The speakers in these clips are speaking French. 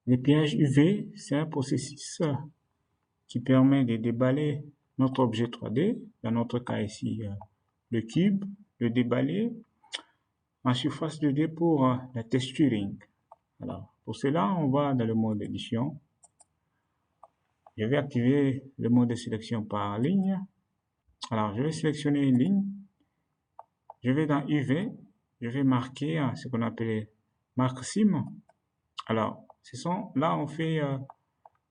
L'épillage UV, c'est un processus qui permet de déballer notre objet 3D, dans notre cas ici le cube, le déballer en surface 2D pour la texturing. Alors, pour cela, on va dans le mode édition. Je vais activer le mode de sélection par ligne. Alors, je vais sélectionner une ligne. Je vais dans UV. Je vais marquer ce qu'on appelle marque sim. Alors, là,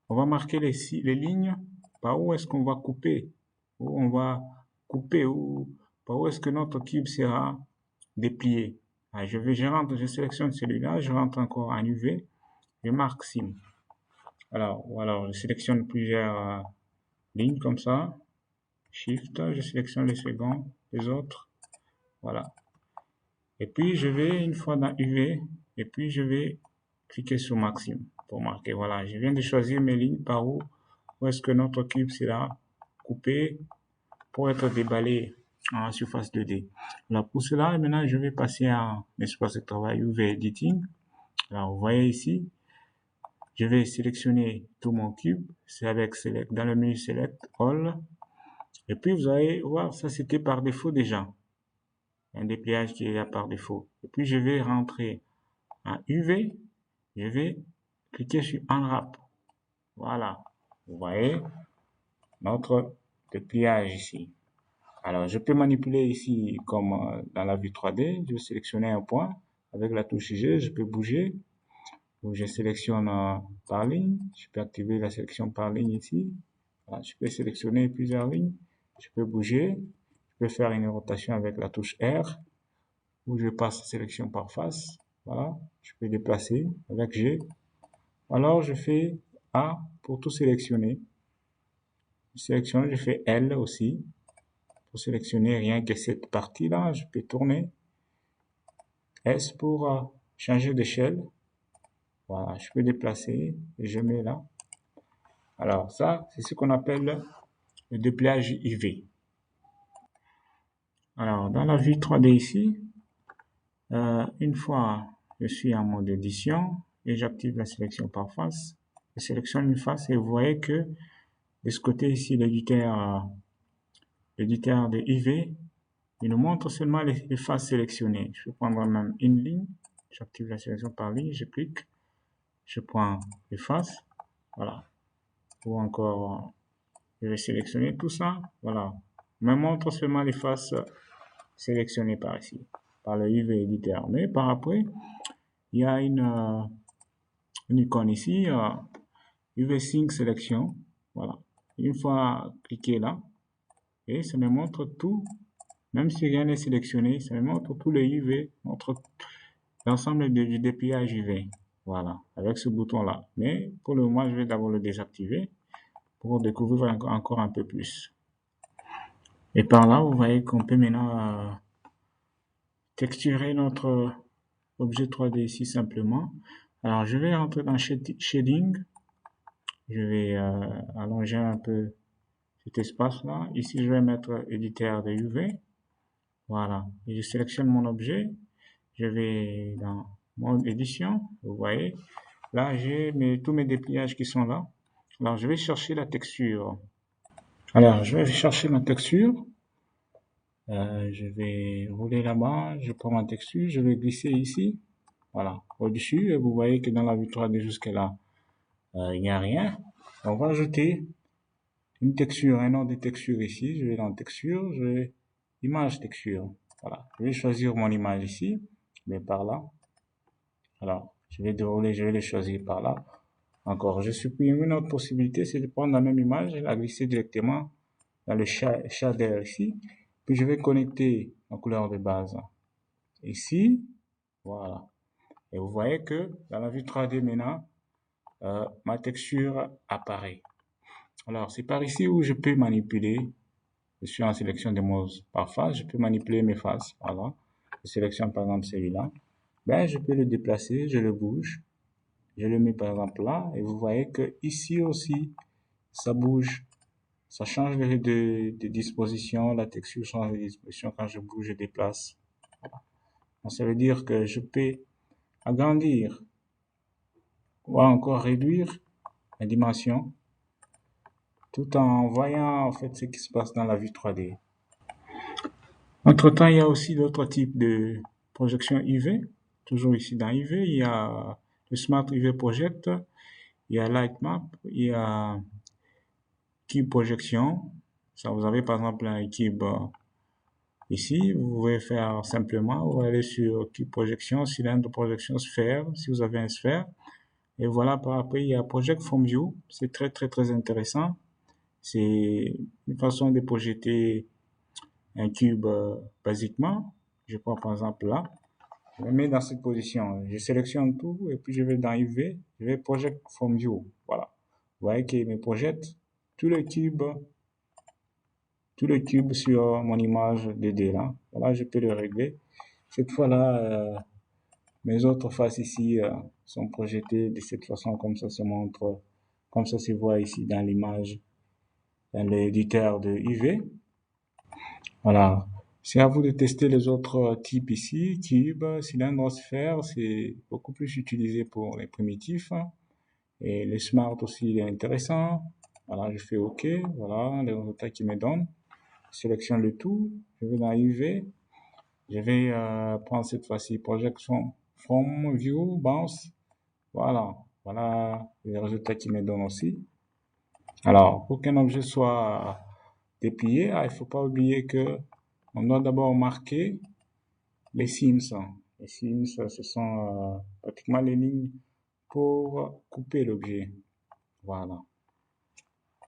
on va marquer les lignes par où est-ce qu'on va couper, où on va couper, par où est-ce que notre cube sera déplié. Alors, je sélectionne celui-là, je rentre encore en UV, je marque sim. Alors, je sélectionne plusieurs lignes comme ça. Shift, je sélectionne les secondes, les autres. Voilà. Et puis, je vais une fois dans UV, et puis je vais cliquer sur Maxime pour marquer. Voilà, je viens de choisir mes lignes par où est-ce que notre cube sera coupé pour être déballé en surface 2D. Alors, pour cela, maintenant, je vais passer à l'espace de travail UV Editing. Alors, vous voyez ici, je vais sélectionner tout mon cube. C'est avec Select, dans le menu Select All. Et puis, vous allez voir, ça c'était par défaut déjà. Un dépliage qui est là par défaut. Et puis, je vais rentrer en UV. Je vais cliquer sur Unwrap. Voilà. Vous voyez notre dépliage ici. Alors, je peux manipuler ici comme dans la vue 3D. Je vais sélectionner un point. Avec la touche G, je peux bouger. Donc, je sélectionne par ligne. Je peux activer la sélection par ligne ici. Voilà, je peux sélectionner plusieurs lignes. Je peux bouger. Je peux faire une rotation avec la touche R. Ou je passe sélection par face. Voilà. Je peux déplacer avec G. Alors, je fais A pour tout sélectionner. Je sélectionne, je fais L aussi. Pour sélectionner rien que cette partie-là, je peux tourner. S pour changer d'échelle. Voilà, je peux déplacer et je mets là. Alors ça, c'est ce qu'on appelle le dépliage IV. Alors dans la vue 3D ici, une fois je suis en mode édition et j'active la sélection par face, je sélectionne une face et vous voyez que de ce côté ici, l'éditeur de IV, il nous montre seulement les faces sélectionnées. Je vais prendre même une ligne, j'active la sélection par ligne, je clique, je prends les faces, voilà. Ou encore, je vais sélectionner tout ça, voilà. Il me montre seulement les faces sélectionnées par ici, par le UV éditeur. Mais par après, il y a une icône ici, UV Sync Sélection, voilà. Une fois cliqué là, et ça me montre tout, même si rien n'est sélectionné, ça me montre tout le UV, montre l'ensemble du dépliage UV. Voilà, avec ce bouton-là. Mais pour le moment, je vais d'abord le désactiver pour découvrir encore un peu plus. Et par là, vous voyez qu'on peut maintenant texturer notre objet 3D ici simplement. Alors, je vais rentrer dans Shading. Je vais allonger un peu cet espace-là. Ici, je vais mettre éditeur de UV. Voilà. Et je sélectionne mon objet. Je vais dans mode édition. Vous voyez. Là, j'ai tous mes dépliages qui sont là. Alors, je vais chercher la texture. Alors, je vais chercher ma texture. Je vais rouler là-bas. Je prends ma texture. Je vais glisser ici. Voilà. Au-dessus. Et vous voyez que dans la vue 3D jusqu'à là, il n'y a rien. On va ajouter une texture, un ordre de texture ici. Je vais dans texture. Je vais image texture. Voilà. Je vais choisir mon image ici. Mais par là. Alors, je vais dérouler. Je vais les choisir par là. Encore, je supprime une autre possibilité, c'est de prendre la même image et la glisser directement dans le shader ici. Puis je vais connecter ma couleur de base ici. Voilà. Et vous voyez que dans la vue 3D maintenant, ma texture apparaît. Alors, c'est par ici où je peux manipuler. Je suis en sélection des modes par face. Je peux manipuler mes faces. Voilà. Je sélectionne par exemple celui-là. Ben, je peux le déplacer, je le bouge. Je le mets par exemple là et vous voyez que ici aussi ça bouge, ça change de disposition, la texture change de disposition quand je bouge, je déplace. Voilà. Donc, ça veut dire que je peux agrandir On va encore réduire la dimension tout en voyant en fait ce qui se passe dans la vue 3D. Entre-temps, il y a aussi d'autres types de projection UV. Toujours ici dans UV, il y a le Smart UV Project, il y a Lightmap, il y a Cube Projection. Ça, vous avez par exemple un cube ici. Vous pouvez faire simplement, vous allez sur Cube Projection, cylindre projection, sphère, si vous avez un sphère. Et voilà, par après, il y a Project from View. C'est très intéressant. C'est une façon de projeter un cube basiquement. Je prends par exemple là. Je me mets dans cette position. Je sélectionne tout et puis je vais dans UV. Je vais Project from View. Voilà. Vous voyez qu'il me projette tout le cube, sur mon image 2D là. Voilà, je peux le régler. Cette fois-là, mes autres faces ici sont projetées de cette façon, comme ça se montre, comme ça se voit ici dans l'image, dans l'éditeur de UV. Voilà. C'est à vous de tester les autres types ici. Cube, cylindre, sphère, c'est beaucoup plus utilisé pour les primitifs. Et le smart aussi, il est intéressant. Voilà, je fais OK. Voilà, les résultats qu'il me donne. Je sélectionne le tout. Je vais dans UV. Je vais prendre cette fois-ci Projection from View, Bounce. Voilà. Voilà les résultats qu'il me donne aussi. Alors, pour qu'un objet soit déplié, il ne faut pas oublier que on doit d'abord marquer les sims. Les sims, ce sont pratiquement les lignes pour couper l'objet. Voilà.